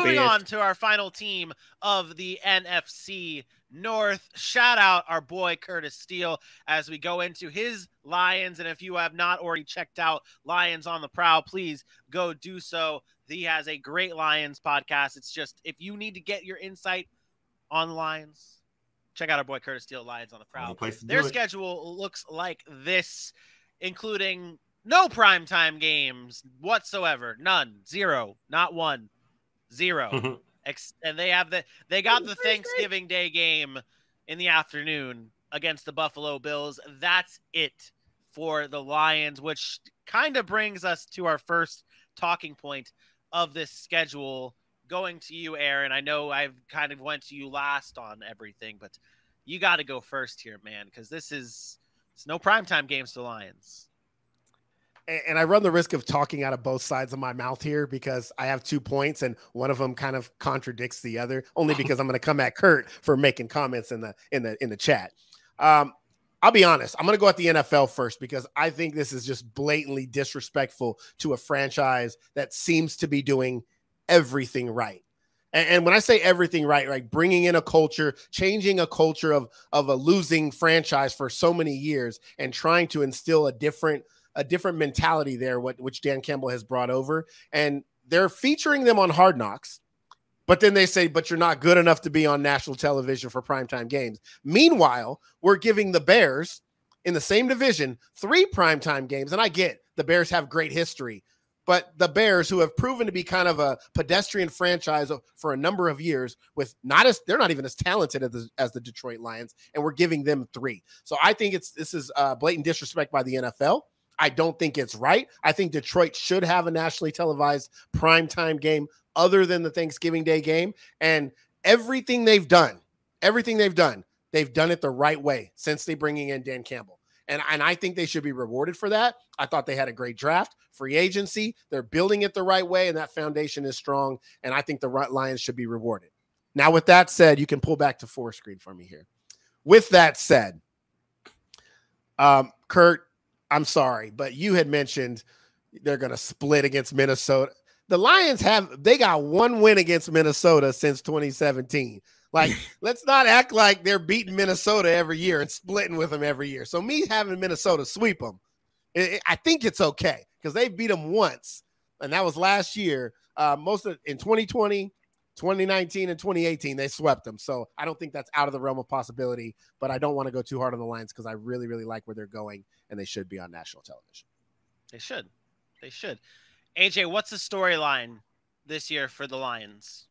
moving on to our final team of the NFC North. Shout out our boy Curtis Steele as we go into his Lions. And if you have not already checked out Lions on the Prowl, please go do so. He has a great Lions podcast. It's just, if you need to get your insight on Lions, check out our boy Curtis Steele, Lions on the Prowl. Their schedule looks like this, including no primetime games whatsoever. None. Zero. Not one. Zero. And they got the Thanksgiving Day game in the afternoon against the Buffalo Bills. That's it for the Lions, which kind of brings us to our first talking point of this schedule. Going to you, Aaron. I know I've kind of went to you last on everything, but you got to go first here, man, because it's no primetime games for the Lions. And I run the risk of talking out of both sides of my mouth here because I have 2 points and one of them kind of contradicts the other, only because I'm going to come at Kurt for making comments in the chat. I'll be honest. I'm going to go at the NFL first because I think this is just blatantly disrespectful to a franchise that seems to be doing everything right. And when I say everything right, like bringing in a culture, changing a culture of a losing franchise for so many years and trying to instill a different mentality there, which Dan Campbell has brought over. And they're featuring them on Hard Knocks, but then they say, but you're not good enough to be on national television for primetime games. Meanwhile, we're giving the Bears in the same division 3 primetime games. And I get the Bears have great history, but the Bears, who have proven to be kind of a pedestrian franchise for a number of years, they're not even as talented as the Detroit Lions, and we're giving them 3. So I think this is blatant disrespect by the NFL. I don't think it's right. I think Detroit should have a nationally televised primetime game other than the Thanksgiving Day game. And everything they've done, they've done it the right way since they bringing in Dan Campbell. And I think they should be rewarded for that. I thought they had a great draft, free agency. They're building it the right way, and that foundation is strong. And I think the Lions should be rewarded. Now, with that said, you can pull back to 4 screen for me here. With that said, Kurt, I'm sorry, but you had mentioned they're going to split against Minnesota. The Lions they got 1 win against Minnesota since 2017. Like, let's not act like they're beating Minnesota every year and splitting with them every year. So me having Minnesota sweep them, I think it's okay because they beat them once, and that was last year. In 2020, 2019, and 2018, they swept them. So I don't think that's out of the realm of possibility, but I don't want to go too hard on the Lions because I really, really like where they're going, and they should be on national television. They should. AJ, what's the storyline this year for the Lions?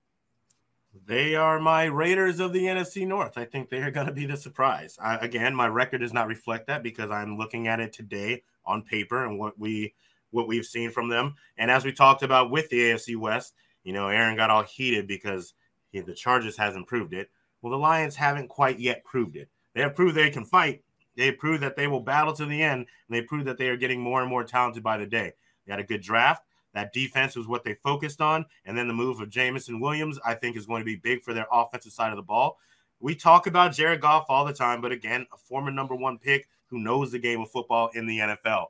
They are my Raiders of the NFC North. I think they are going to be the surprise. Again, my record does not reflect that because I'm looking at it today on paper and what we've seen from them. And as we talked about with the AFC West, Aaron got all heated because the Chargers hasn't proved it. Well, the Lions haven't quite yet proved it. They have proved they can fight. They have proved that they will battle to the end, and they proved that they are getting more and more talented by the day. They had a good draft. That defense was what they focused on, and then the move of Jameson Williams, I think, is going to be big for their offensive side of the ball. We talk about Jared Goff all the time, but again, a former number 1 pick who knows the game of football in the NFL.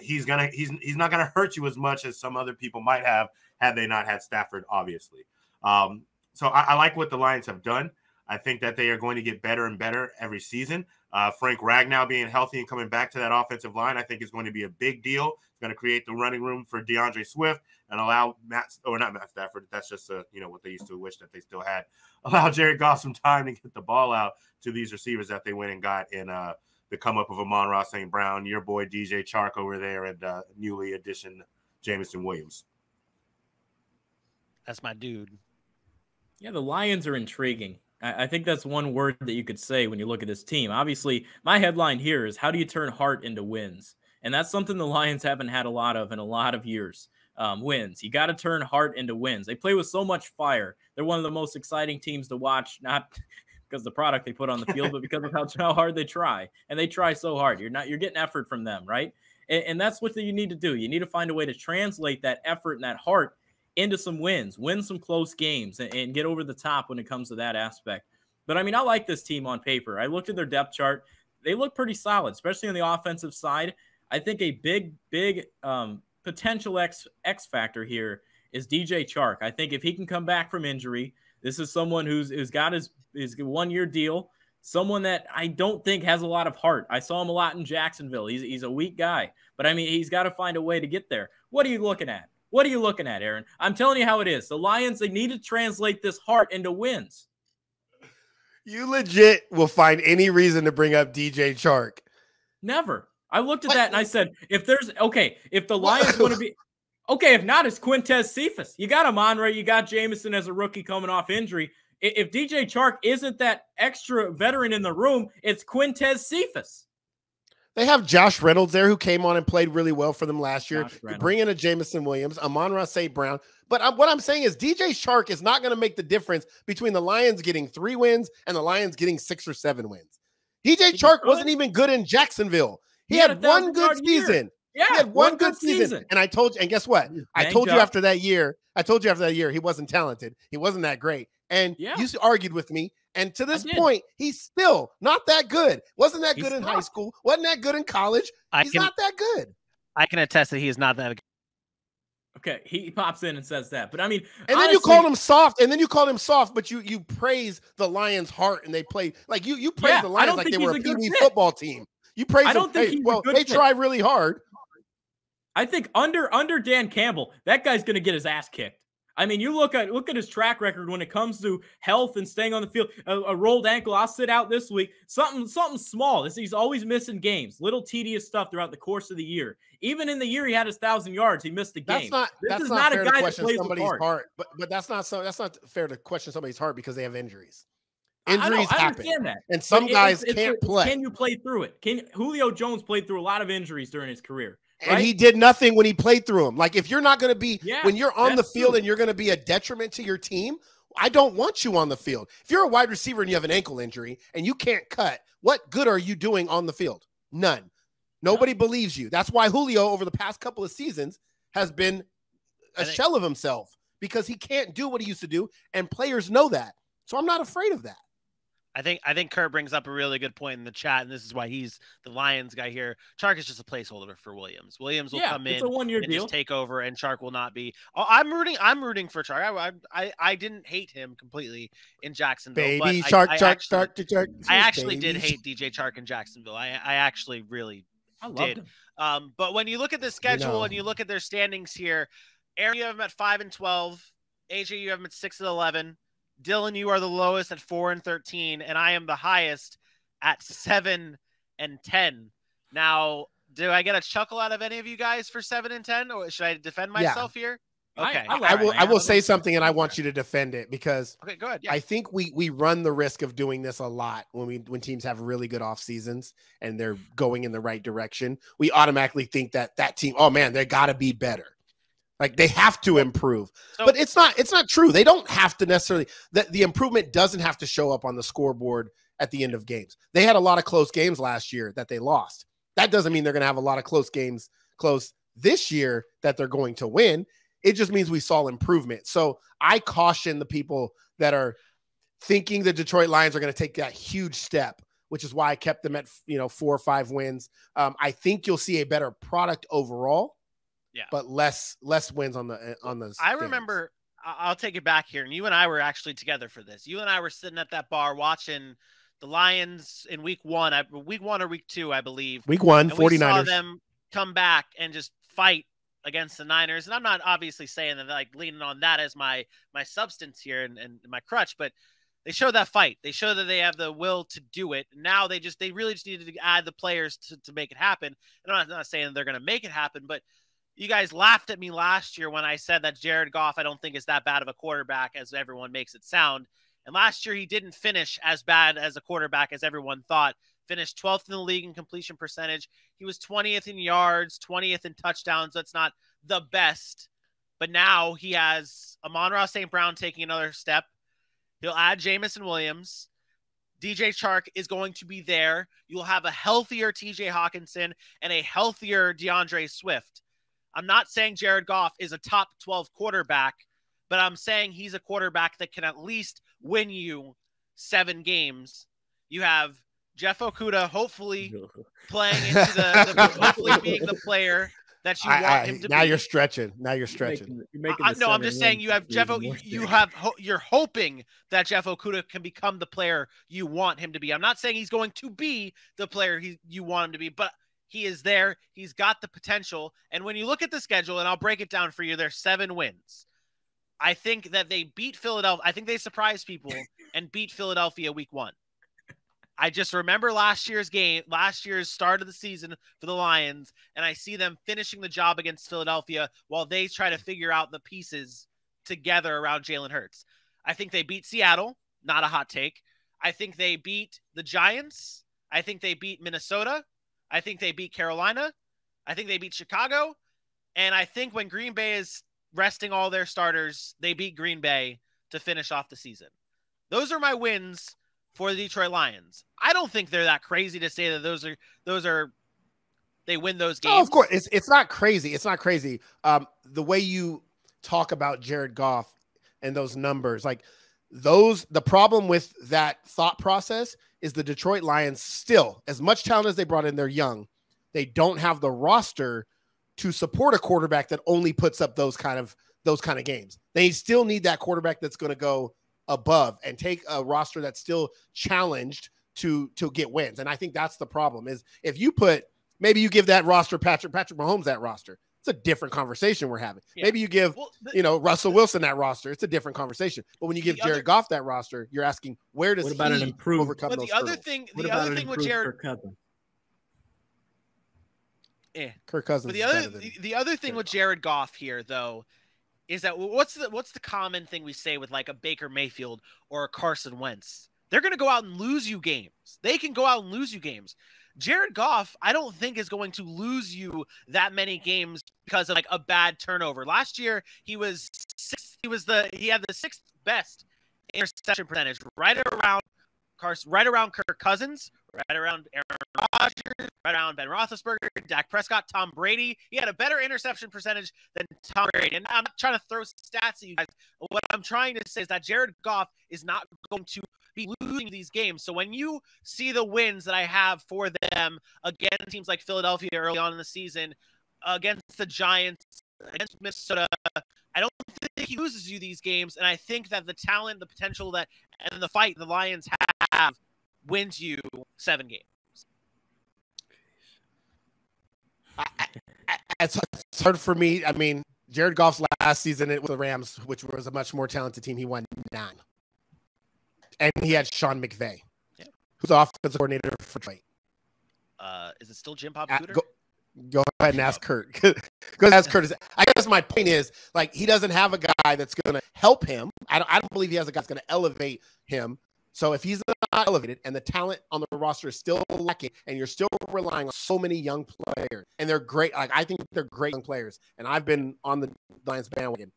He's not gonna hurt you as much as some other people might have had they not had Stafford, obviously. So I like what the Lions have done. I think that they are going to get better and better every season. Frank Ragnow being healthy and coming back to that offensive line, I think is going to be a big deal. It's going to create the running room for DeAndre Swift and allow not Matt Stafford. That's just what they used to wish that they still had. Allow Jared Goff some time to get the ball out to these receivers that they went and got in the come up of Amon-Ra St. Brown, your boy DJ Chark over there, and newly addition Jameson Williams. That's my dude. Yeah, the Lions are intriguing. I think that's one word that you could say when you look at this team. Obviously, my headline here is how do you turn heart into wins? And that's something the Lions haven't had a lot of in a lot of years. Wins. You got to turn heart into wins. They play with so much fire. They're one of the most exciting teams to watch, not because of the product they put on the field, but because of how hard they try. And they try so hard. You're getting effort from them, right? And that's what you need to do. You need to find a way to translate that effort and that heart into some wins, win some close games, and get over the top when it comes to that aspect. But, I mean, I like this team on paper. I looked at their depth chart. They look pretty solid, especially on the offensive side. I think a big potential X factor here is DJ Chark. I think if he can come back from injury, this is someone who's got his 1-year deal, someone that I don't think has a lot of heart. I saw him a lot in Jacksonville. He's a weak guy, but I mean, he's got to find a way to get there. What are you looking at? What are you looking at, Aaron? I'm telling you how it is. The Lions, they need to translate this heart into wins. You legit will find any reason to bring up DJ Chark. Never. I looked at that and I said, if the Lions want to be, if not, it's Quintez Cephas. You got Amon-Ra, you got Jameson as a rookie coming off injury. If DJ Chark isn't that extra veteran in the room, it's Quintez Cephas. They have Josh Reynolds there who came on and played really well for them last year. Bring in a Jameson Williams, Amon-Ra St. Brown. But what I'm saying is DJ Chark is not going to make the difference between the Lions getting 3 wins and the Lions getting 6 or 7 wins. DJ Chark wasn't even good in Jacksonville. He had one good season. Yeah, he had one good season. And I told you, and guess what? I told you after that year, he wasn't talented. He wasn't that great. And you argued with me. And to this point, he's still not that good. Wasn't that good in high school. Wasn't that good in college. He's not that good. I can attest that he is not that good. Okay, he pops in and says that. But I mean, and honestly, then you called him soft, but you praise the Lions' heart, and they play like you praise the Lions like they were a Pee-wee football team. You praise them. They try really hard. I think under Dan Campbell, that guy's going to get his ass kicked. I mean, you look at his track record when it comes to health and staying on the field. A rolled ankle, I'll sit out this week. Something small. He's always missing games. Little tedious stuff throughout the course of the year. Even in the year he had his 1,000 yards, he missed a game. That's not fair to question somebody's heart. But that's not fair to question somebody's heart because they have injuries. Injuries happen, and some guys can't play. Can you play through it? Julio Jones played through a lot of injuries during his career. Right? And he did nothing when he played through them. Like, if you're not going to be, when you're on the field and you're going to be a detriment to your team, I don't want you on the field. If you're a wide receiver and you have an ankle injury and you can't cut, what good are you doing on the field? None. Nobody believes you. That's why Julio, over the past couple of seasons, has been a shell of himself because he can't do what he used to do, and players know that. So I'm not afraid of that. I think Kurt brings up a really good point in the chat, and this is why he's the Lions guy here. Chark is just a placeholder for Williams. Williams will come in it's a 1-year and deal. just take over, and Chark will not be. I'm rooting for Chark. I didn't hate him completely in Jacksonville. Baby but Chark. I actually did hate DJ Chark in Jacksonville. I actually really did. Him. But when you look at the schedule and you look at their standings here, Aaron, you have them at 5-12. AJ, you have them at 6-11. Dylan, you are the lowest at 4-13, and I am the highest at 7-10. Now, do I get a chuckle out of any of you guys for 7-10, or should I defend myself here? Okay, I will say something, and I want you to defend it because go ahead. Yeah. I think we run the risk of doing this a lot when teams have really good off seasons and they're going in the right direction. We automatically think that team, oh man, they got to be better. Like they have to improve, but it's not true. They don't have to necessarily, the improvement doesn't have to show up on the scoreboard at the end of games. They had a lot of close games last year that they lost. That doesn't mean they're going to have a lot of close games this year that they're going to win. It just means we saw improvement. So I caution the people that are thinking the Detroit Lions are going to take that huge step, which is why I kept them at 4 or 5 wins. I think you'll see a better product overall. Yeah, but less wins on the I remember, I'll take it back here, and you and I were actually together for this. You and I were sitting at that bar watching the Lions in week 1 or week 2, I believe. Week 1, 49ers. We saw them come back and just fight against the Niners, and I'm not obviously saying that like leaning on that as my substance here and my crutch, but they show that fight. They show that they have the will to do it. Now they really just needed to add the players to make it happen. And I'm not saying they're going to make it happen, but you guys laughed at me last year when I said that Jared Goff, I don't think is that bad of a quarterback as everyone makes it sound. And last year he didn't finish as bad as a quarterback as everyone thought. Finished 12th in the league in completion percentage. He was 20th in yards, 20th in touchdowns. That's not the best. But now he has Amon-Ra St. Brown taking another step. He'll add Jameson Williams. DJ Chark is going to be there. You'll have a healthier TJ Hawkinson and a healthier DeAndre Swift. I'm not saying Jared Goff is a top 12 quarterback, but I'm saying he's a quarterback that can at least win you 7 games. You have Jeff Okudah hopefully playing into hopefully being the player that you want him to now be. You're stretching. Now you're stretching. No, I'm just saying you have Jeff. You're hoping that Jeff Okudah can become the player you want him to be. I'm not saying he's going to be the player you want him to be, but he is there. He's got the potential. And when you look at the schedule, and I'll break it down for you, there's 7 wins. I think that they beat Philadelphia. I think they surprised people and beat Philadelphia week 1. I just remember last year's start of the season for the Lions, and I see them finishing the job against Philadelphia while they try to figure out the pieces together around Jalen Hurts. I think they beat Seattle, not a hot take. I think they beat the Giants. I think they beat Minnesota. I think they beat Carolina. I think they beat Chicago. And I think when Green Bay is resting all their starters, they beat Green Bay to finish off the season. Those are my wins for the Detroit Lions. I don't think they're that crazy to say that those are they win those games. Oh, of course. It's not crazy. It's not crazy. The way you talk about Jared Goff and those numbers, like the problem with that thought process is the Detroit Lions still, as much talent as they brought in, they're young. They don't have the roster to support a quarterback that only puts up those kind of games. They still need that quarterback that's going to go above and take a roster that's still challenged to get wins. And I think that's the problem is if you maybe you give that roster Patrick Mahomes that roster. It's a different conversation we're having. Yeah. Maybe you give, Russell Wilson that roster. It's a different conversation. But when you give Jared Goff that roster, you're asking where does he overcome those hurdles? The other thing with Jared Kirk Cousins. But the other thing with Jared Goff here, though, is that what's the common thing we say with like a Baker Mayfield or a Carson Wentz? They're going to go out and lose you games. They can go out and lose you games. Jared Goff, I don't think is going to lose you that many games because of like a bad turnover. Last year, he had the 6th best interception percentage, right around Kirk Cousins, right around Aaron Rodgers, right around Ben Roethlisberger, Dak Prescott, Tom Brady. He had a better interception percentage than Tom Brady. And I'm not trying to throw stats at you guys. What I'm trying to say is that Jared Goff is not going to be losing these games. So when you see the wins that I have for them against teams like Philadelphia early on in the season, against the Giants, against Minnesota, I don't think he loses you these games. And I think that the talent, the potential and the fight the Lions have wins you 7 games. It's hard for me. I mean, Jared Goff's last season with the Rams, which was a much more talented team, he won 9. And he had Sean McVay, who's the offensive coordinator for Detroit. Is it still Jim Bob Cooter? Go ahead and ask Kurt. Go ahead and ask Kurt. I guess my point is, like, he doesn't have a guy that's going to help him. I don't believe he has a guy that's going to elevate him. So if he's not elevated and the talent on the roster is still lacking and you're still relying on so many young players, and they're great, like I think they're great young players, and I've been on the Lions bandwagon.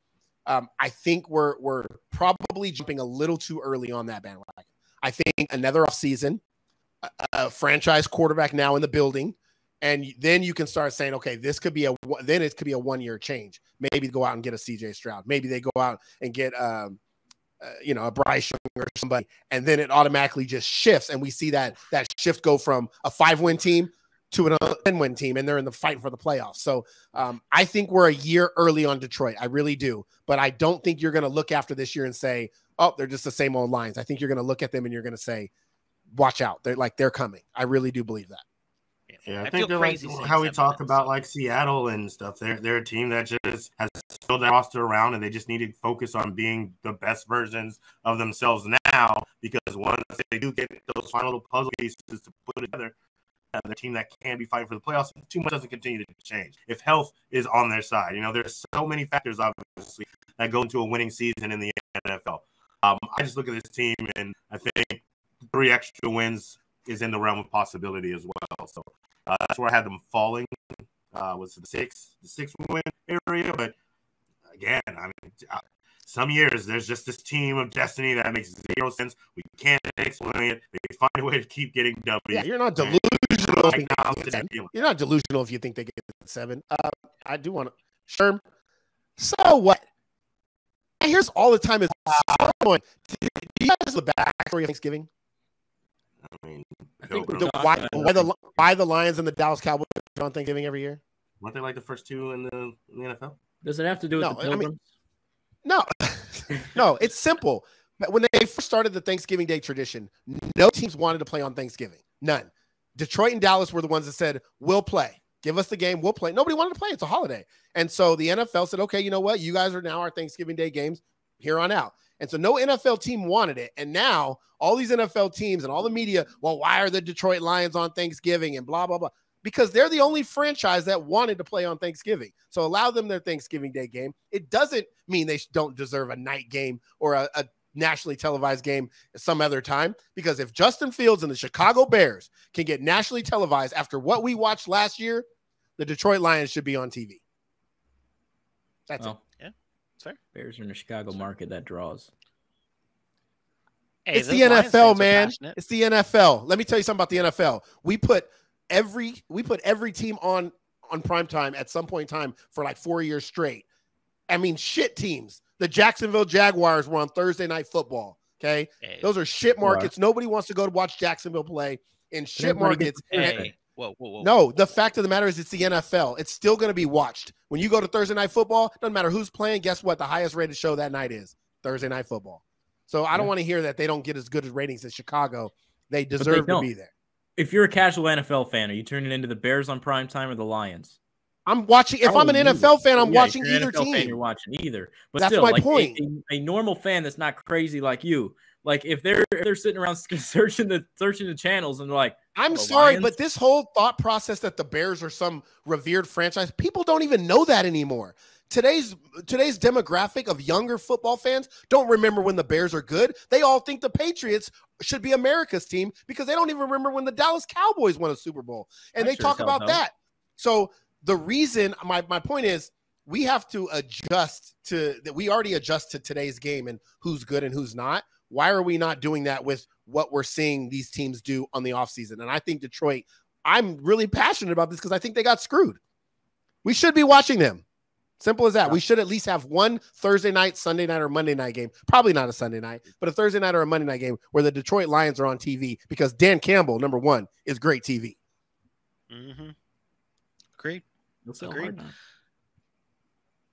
I think we're probably jumping a little too early on that bandwagon. I think another offseason, a franchise quarterback now in the building, and then you can start saying, okay, it could be a 1-year change. Maybe go out and get a CJ Stroud. Maybe they go out and get a Bryce Young or somebody, and then it automatically just shifts, and we see that shift go from a 5-win team to an 10-win team, and they're in the fight for the playoffs. So I think we're a year early on Detroit. I really do. But I don't think you're going to look after this year and say, oh, they're just the same old Lions. I think you're going to look at them and you're going to say, watch out. They're coming. I really do believe that. Yeah, I think they're like how we talk about like Seattle and stuff. They're a team that just has filled that roster around, and they just need to focus on being the best versions of themselves now, because once they do get those final puzzle pieces to put together, the team that can be fighting for the playoffs, too much doesn't continue to change. If health is on their side, there's so many factors, obviously, that go into a winning season in the NFL. I just look at this team, and I think 3 extra wins is in the realm of possibility as well. So that's where I had them falling. Was the 6-win area, but again, I mean, some years there's just this team of destiny that makes 0 sense. We can't explain it. They find a way to keep getting W's. Yeah, you're not delusional. You're not delusional if you think they get 7. I do want to. Sherm. So what? I hear this all the time. Is do you guys the backstory of Thanksgiving? I mean, why the Lions and the Dallas Cowboys on Thanksgiving every year? Weren't they like the first two in the NFL? Does it have to do with the Pilgrims? No, no, it's simple. When they first started the Thanksgiving Day tradition, no teams wanted to play on Thanksgiving. None. Detroit and Dallas were the ones that said, we'll play. Give us the game. We'll play. Nobody wanted to play. It's a holiday. And so the NFL said, okay, you know what? You guys are now our Thanksgiving Day games here on out. And so no NFL team wanted it. And now all these NFL teams and all the media, well, why are the Detroit Lions on Thanksgiving and blah, blah, blah? Because they're the only franchise that wanted to play on Thanksgiving. So allow them their Thanksgiving Day game. It doesn't mean they don't deserve a night game or a nationally televised game some other time. Because if Justin Fields and the Chicago Bears can get nationally televised after what we watched last year, the Detroit Lions should be on TV. That's it. Yeah, it's fair. Bears are in the Chicago market that draws. Hey, it's the NFL, man. It's the NFL. Let me tell you something about the NFL. We put every team on primetime at some point in time for like 4 years straight. I mean, shit teams. The Jacksonville Jaguars were on Thursday Night Football. Okay, those are shit markets. Nobody wants to go to watch Jacksonville play in shit markets. Whoa. No, the fact of the matter is it's the NFL. It's still going to be watched. When you go to Thursday Night Football, doesn't matter who's playing. Guess what? The highest rated show that night is Thursday Night Football. So I don't want to hear that they don't get as good as ratings as Chicago. They deserve to be there. If you're a casual NFL fan, are you turning into the Bears on primetime or the Lions? I'm watching. If I'm an NFL fan, I'm watching either team. Fan, you're watching either. But that's still, my like point. A normal fan that's not crazy like you, like if they're sitting around searching the channels and they're like, I'm sorry, but this whole thought process that the Bears are some revered franchise, people don't even know that anymore. Today's demographic of younger football fans don't remember when the Bears are good. They all think the Patriots should be America's team because they don't even remember when the Dallas Cowboys won a Super Bowl. And they talk about that. So the reason, my point is, we have to adjust to that. We already adjust to today's game and who's good and who's not. Why are we not doing that with what we're seeing these teams do on the offseason? And I think Detroit, I'm really passionate about this because I think they got screwed. We should be watching them. Simple as that. We should at least have one Thursday night, Sunday night, or Monday night game. Probably not a Sunday night, but a Thursday night or a Monday night game where the Detroit Lions are on TV because Dan Campbell, number one, is great TV. Mm-hmm. Agreed. Agreed.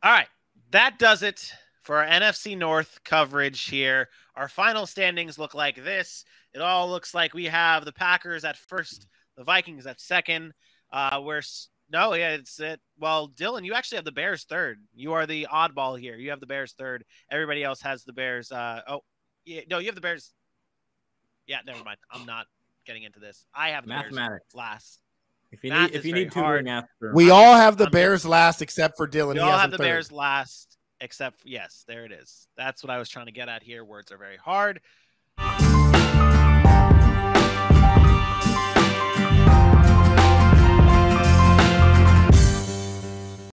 All right. That does it for our NFC North coverage here. Our final standings look like this. It all looks like we have the Packers at first, the Vikings at second. It's it. Well, Dylan, you actually have the Bears third. You are the oddball here. You have the Bears third. Everybody else has the Bears. You have the Bears. Yeah, never mind. I'm not getting into this. I have the Bears last. If you need tutoring after, we all have the Bears last except for Dylan. We all have the Bears last except yes, there it is. That's what I was trying to get at here. Words are very hard.